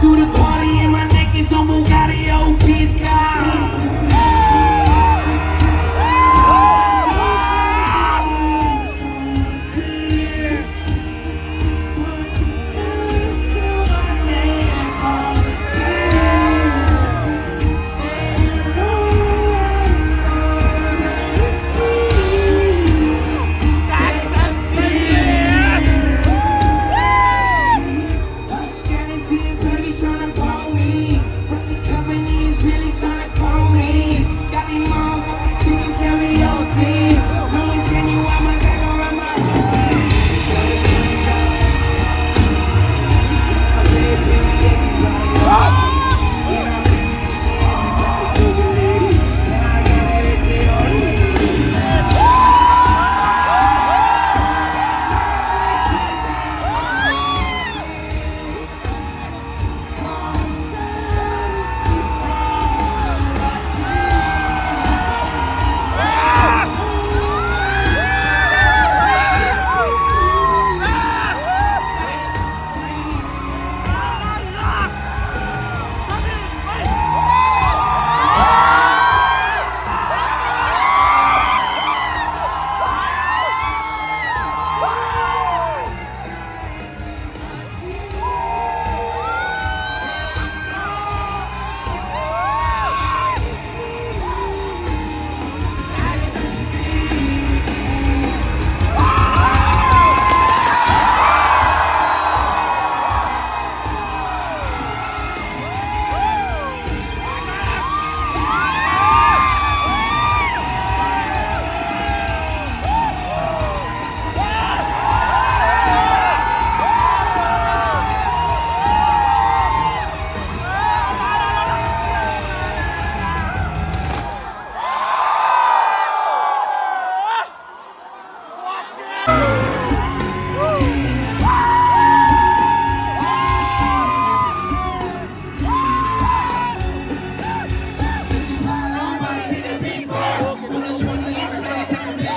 To the party and my neck is on Guwahati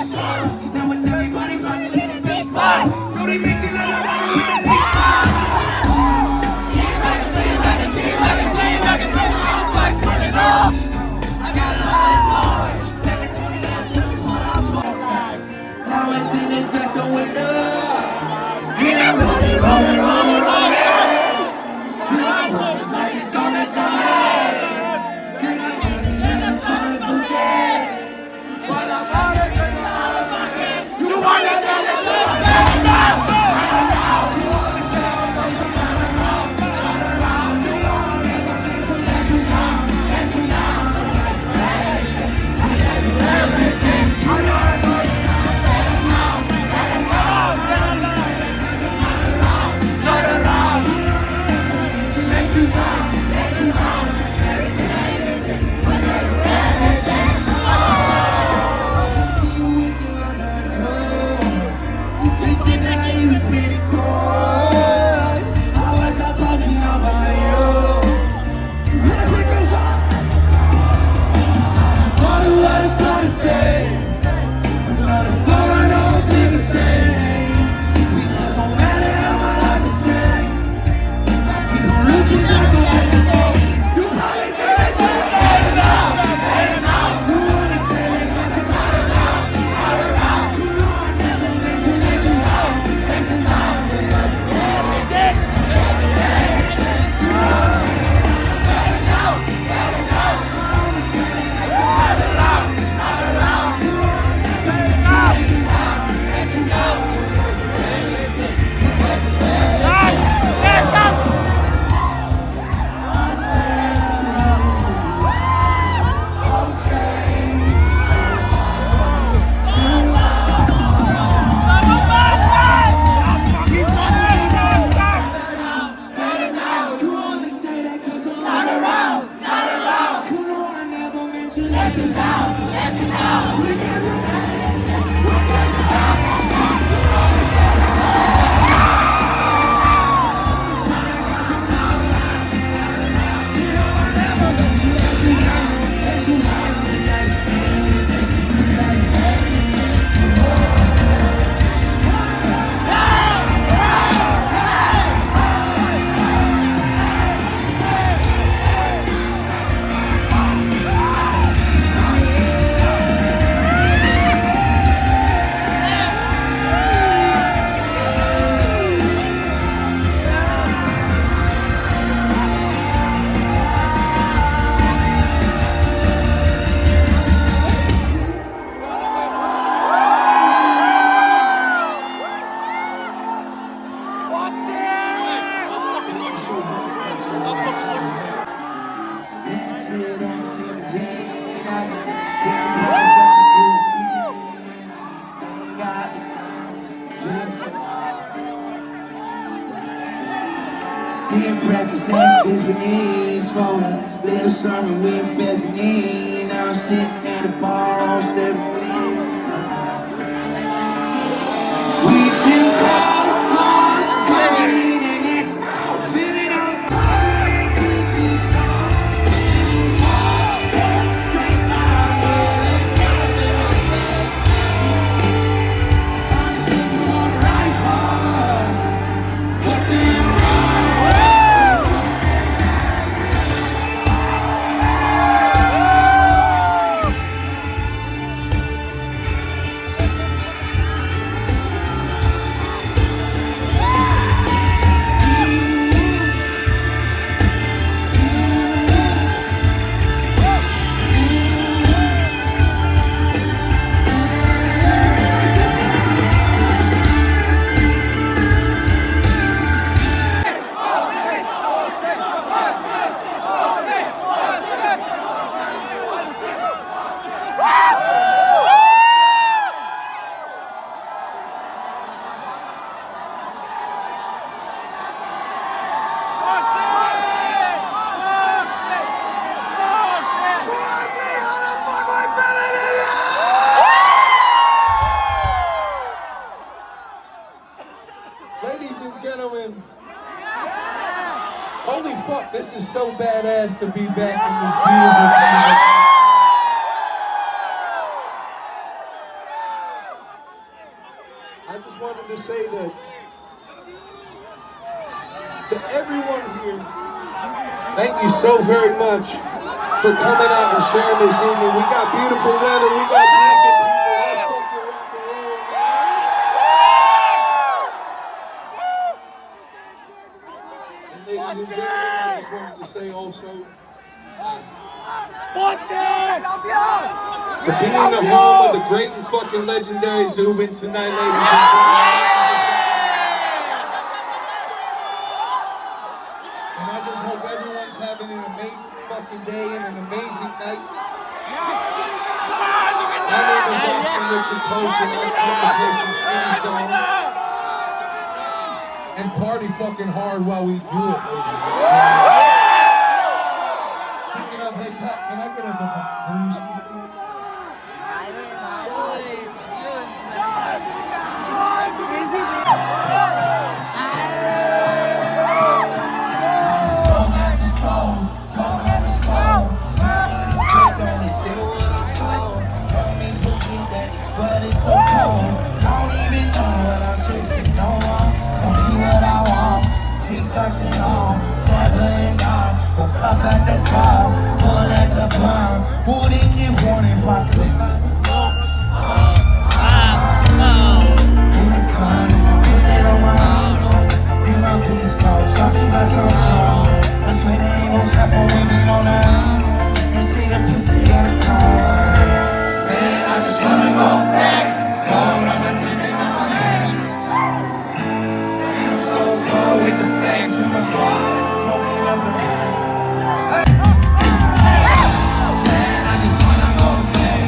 Assam. Now it's everybody flocking in the big ball. So they mixing up the body with the big ball. I got it all, it's hard. 720 years before I fall. Now it's in the just a window. Yeah, rolling, rolling, rolling, rolling. It's like it's on the summer. Did breakfast at Tiffany's for a little sermon with Bethany. Now I'm sitting at a bar on 17. We didn't call Mars, Cody, and that's now feeling up. Ladies and gentlemen, holy fuck, this is so badass to be back in this beautiful planet. I just wanted to say that to everyone here, thank you so very much for coming out and sharing this evening. We got beautiful weather, we got beautiful people. Let's fucking rock and roll, man. And ladies and gentlemen, I just wanted to say also, to be in the home of the great and fucking legendary Zubin tonight, ladies and gentlemen. And I just hope everyone's having an amazing fucking day and an amazing night. My name is Austin Richard Post, and I've come to play some shitty songs and party fucking hard while we do it, ladies and gentlemen. Speaking of, hey Pat, can I get a booze? Searching on, never and on. Woke up at the club, one at the bar. Wouldn't get one if I could. Put a gun, put that on my arm. In my police car, talking about some charm. I swear there ain't no time for women on that. You see the pussy in the car. Man, I just wanna go back. Hold on my teeth in my hand. And I'm so cold with the flags in my car. Smoking up the man, I just wanna go back.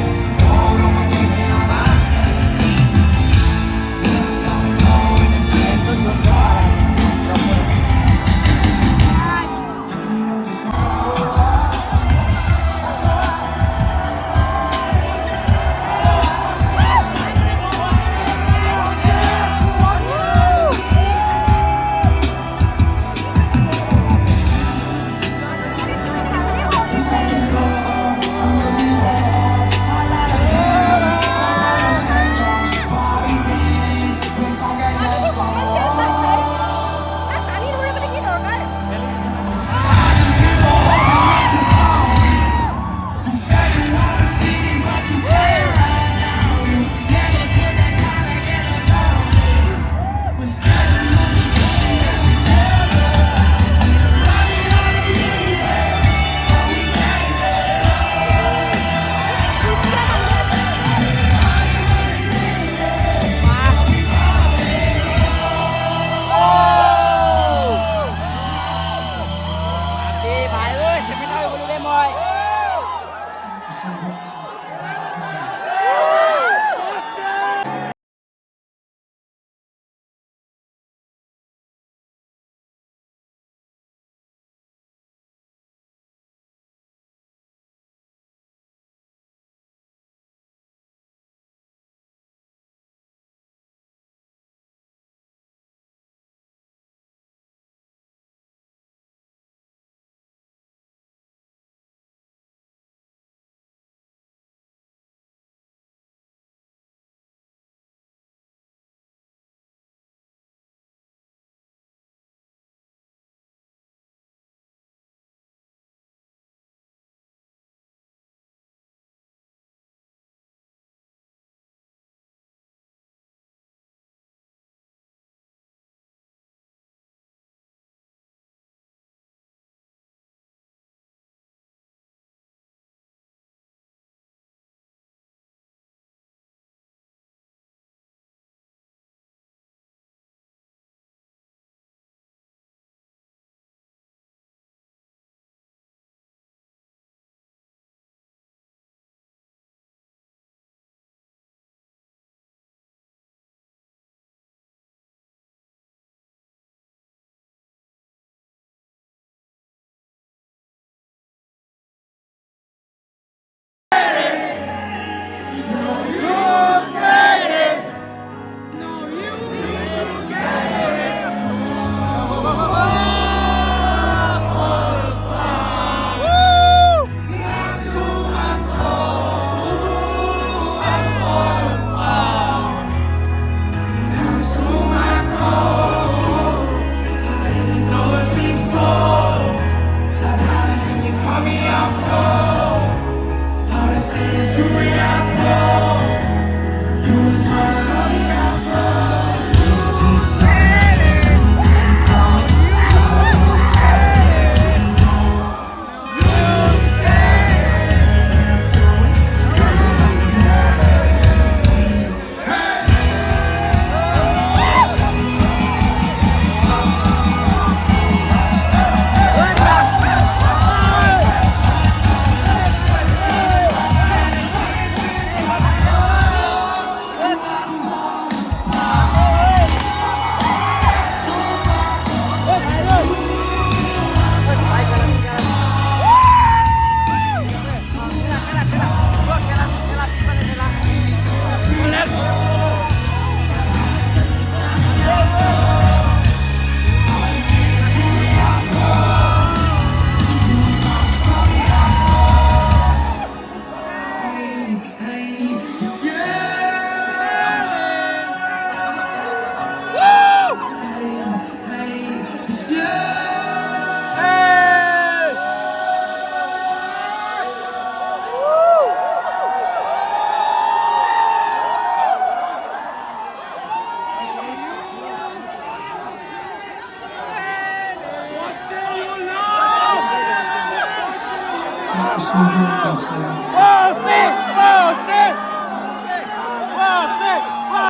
so very much, ladies.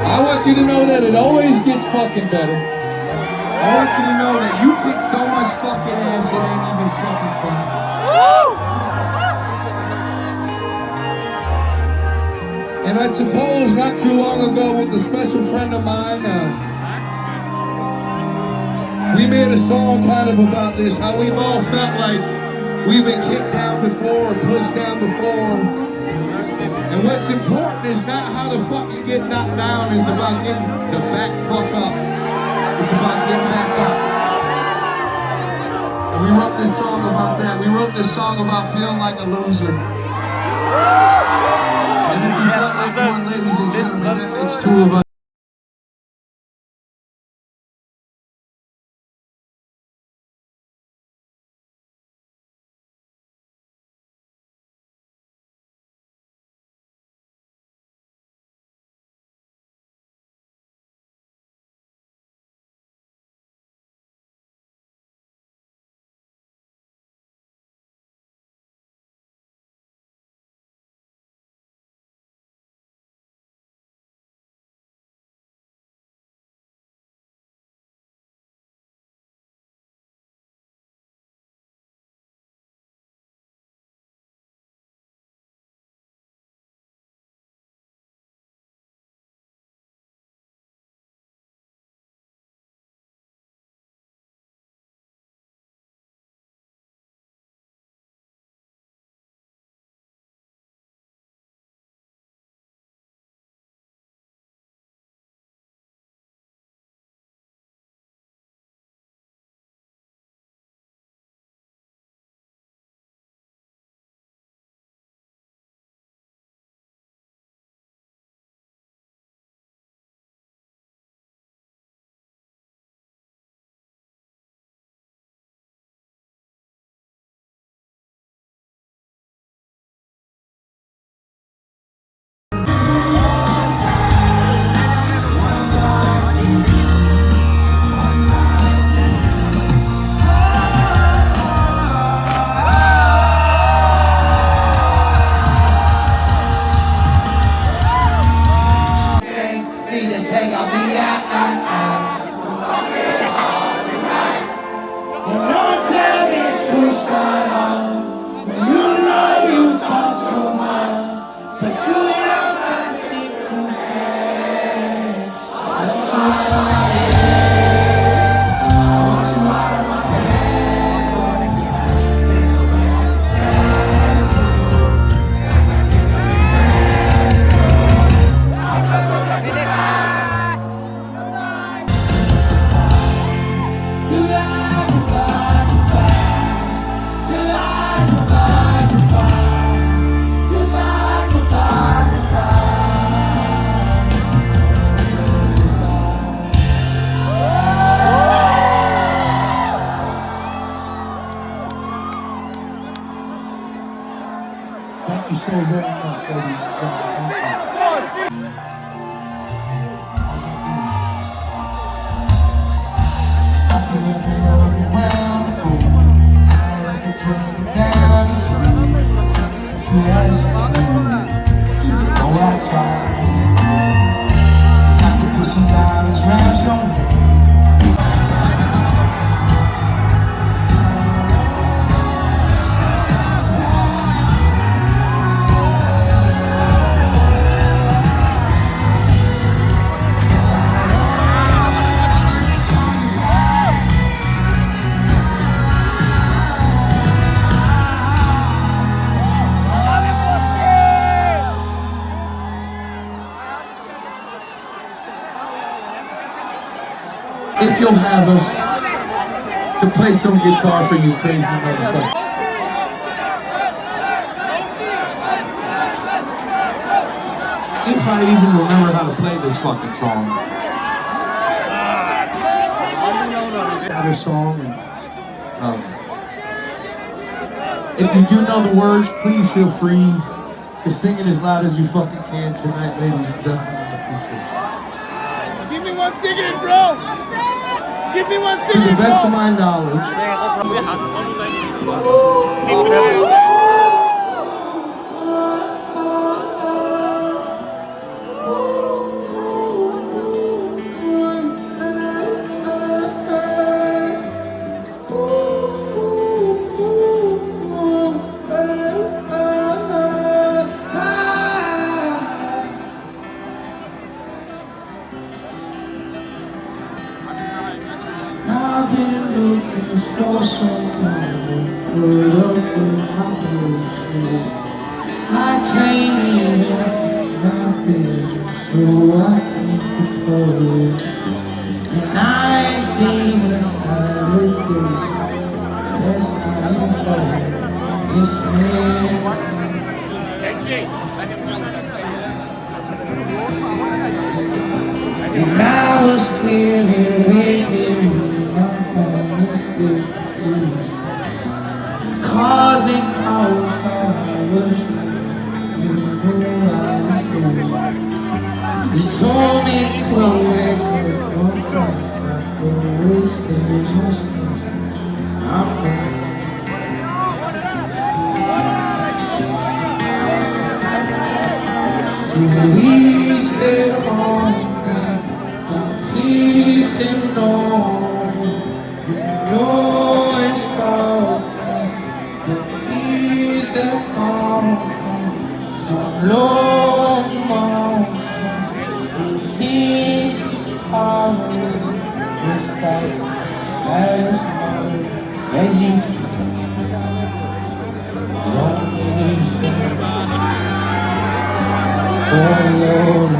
I want you to know that it always gets fucking better. I want you to know that you kick so much fucking ass it ain't even fucking funny. And I suppose not too long ago with a special friend of mine, we made a song kind of about this, how we've all felt like we've been kicked down before or pushed down before. And what's important is not how the fuck you get knocked down, it's about getting the back fuck up. It's about getting back up. And we wrote this song about that. We wrote this song about feeling like a loser. And if you felt like one, ladies and gentlemen, that makes two of us. Thank you so very much, ladies and gentlemen. If you'll have us to play some guitar for you crazy motherfuckers. If I even remember how to play this fucking song. Another song. If you do know the words, please feel free to sing it as loud as you fucking can tonight, ladies and gentlemen. I appreciate you. Give me one second, bro! Give me one second, to the best of my knowledge, I've been looking for someone to put up with my bullshit. I can't even my business, so I keep it public. And I ain't seen it out of this. That's not important. It's me. And I was feeling waiting with my honesty. Causing calls that I was you know I was doing. You told me to let go, like always there's no stage. I'm ready. To ease their home, peace and knowing that you're as broken, but ease their home, so long motion, and he's hard, it's like as hard as you can. Don't understand. Oh, Lord.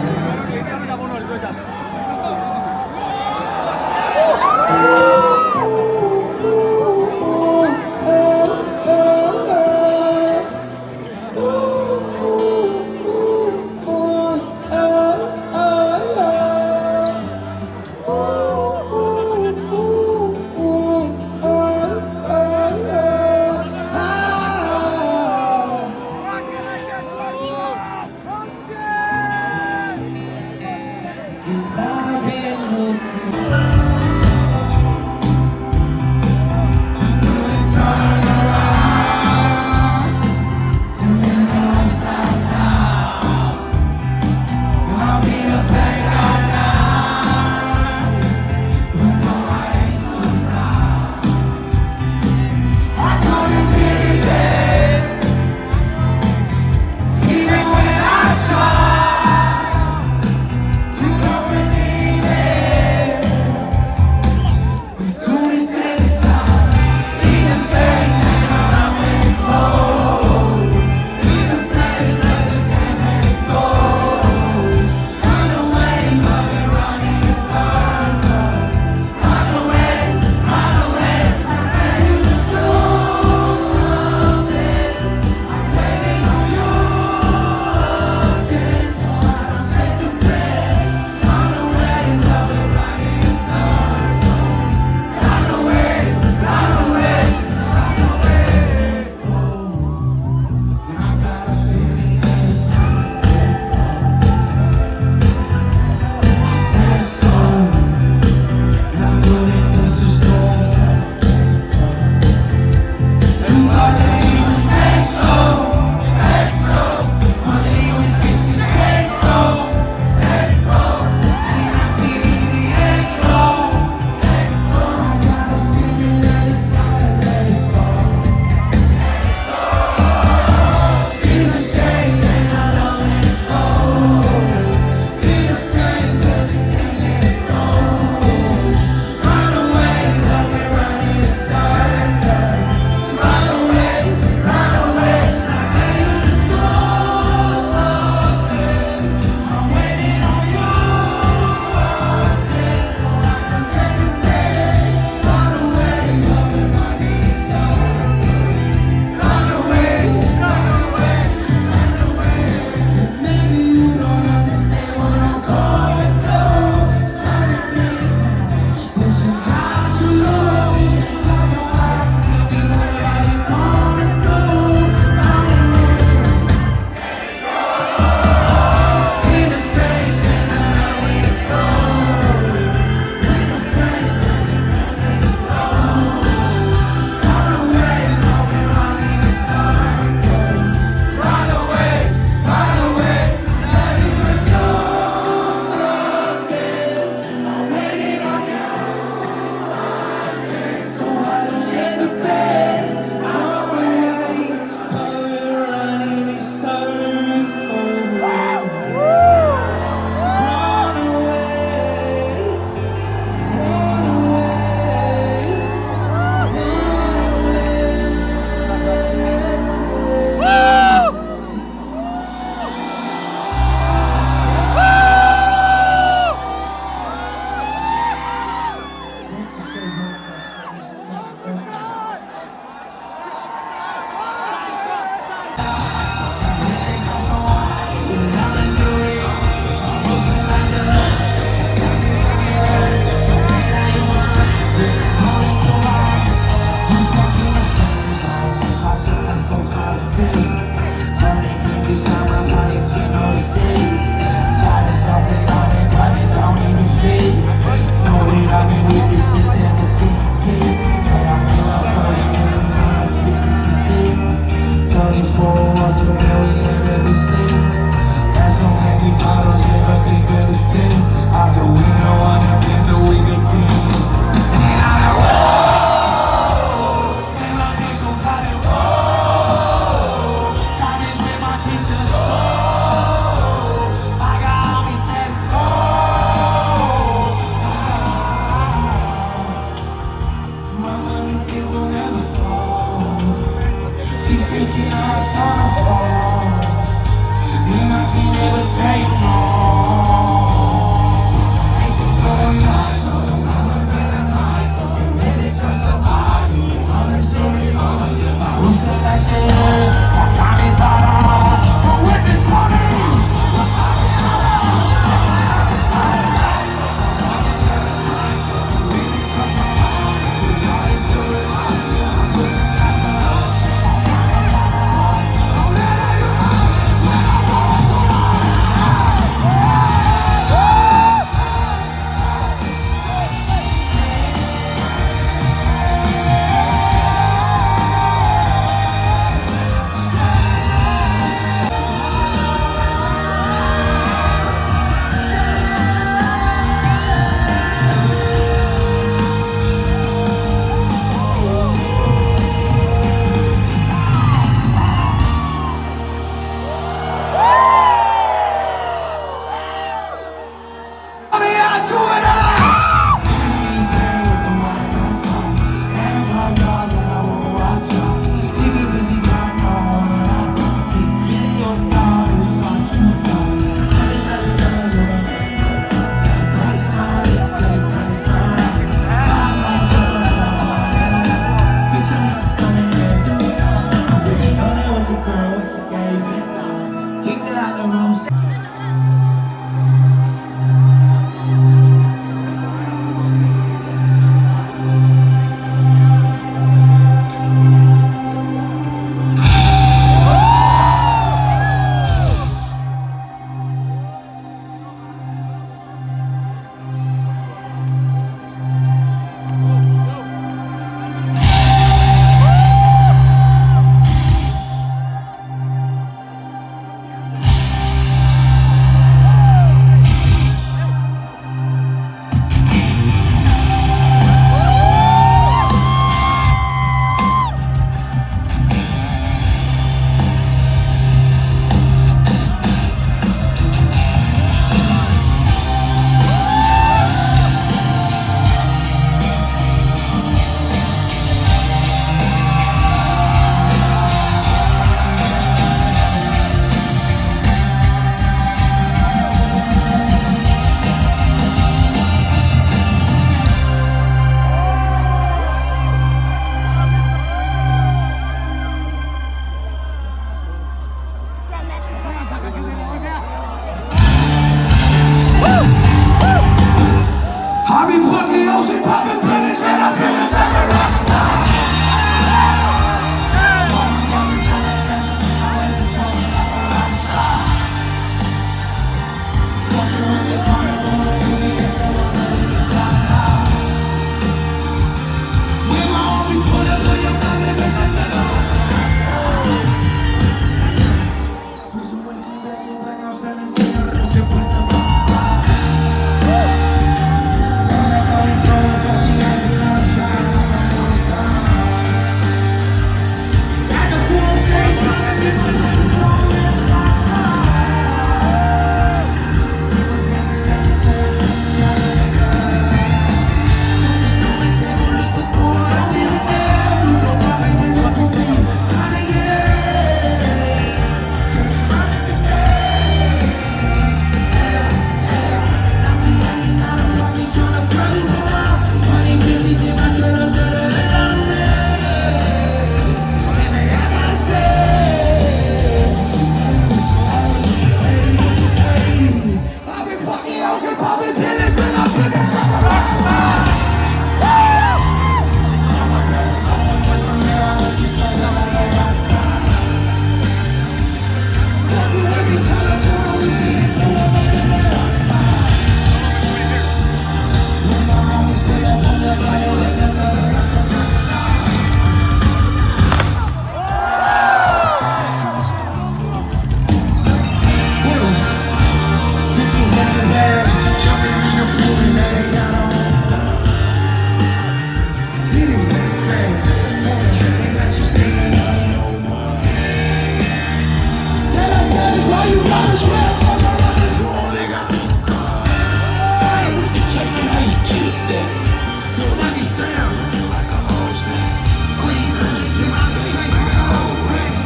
Guwahati Assam, feel like a whole snap. Queen honest in my safe, I got old racks.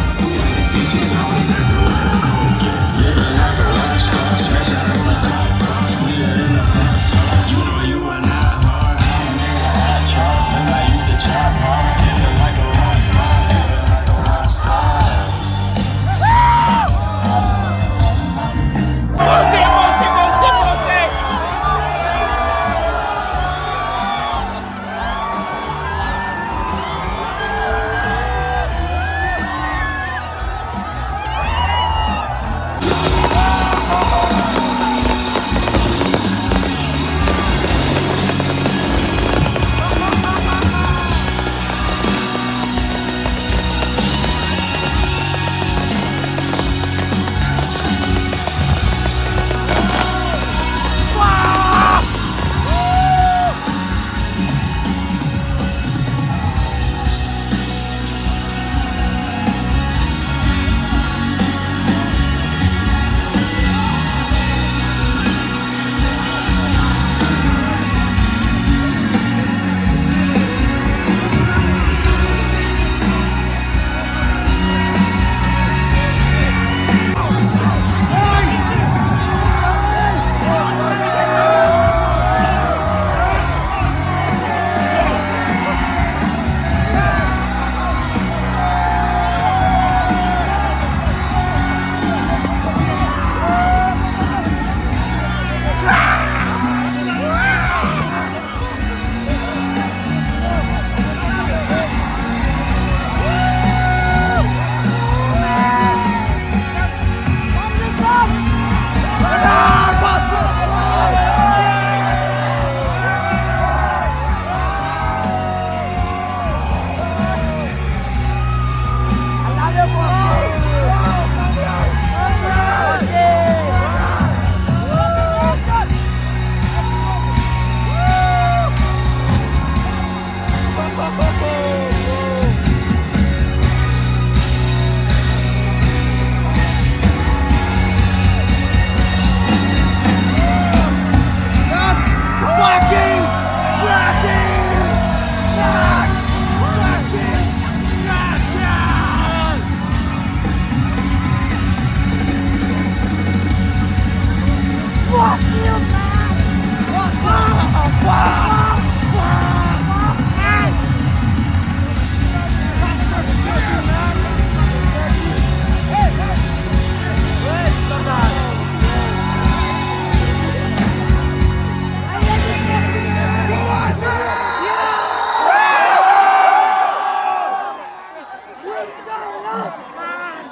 Bitches always asking where the cold cat. Living like a rock star, smash out on the cop car, sweeter in the pop top. You know you are not hard. I don't need a hot chop, and I used to chop hard. Living like a rock star, living like a rock star.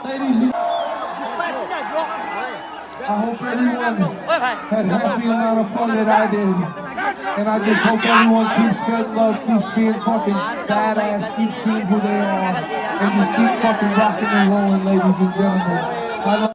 Ladies, I hope everyone had half the amount of fun that I did. And I just hope everyone keeps spreading love, keeps being fucking badass, keeps being who they are, and just keep fucking rocking and rolling, ladies and gentlemen. I love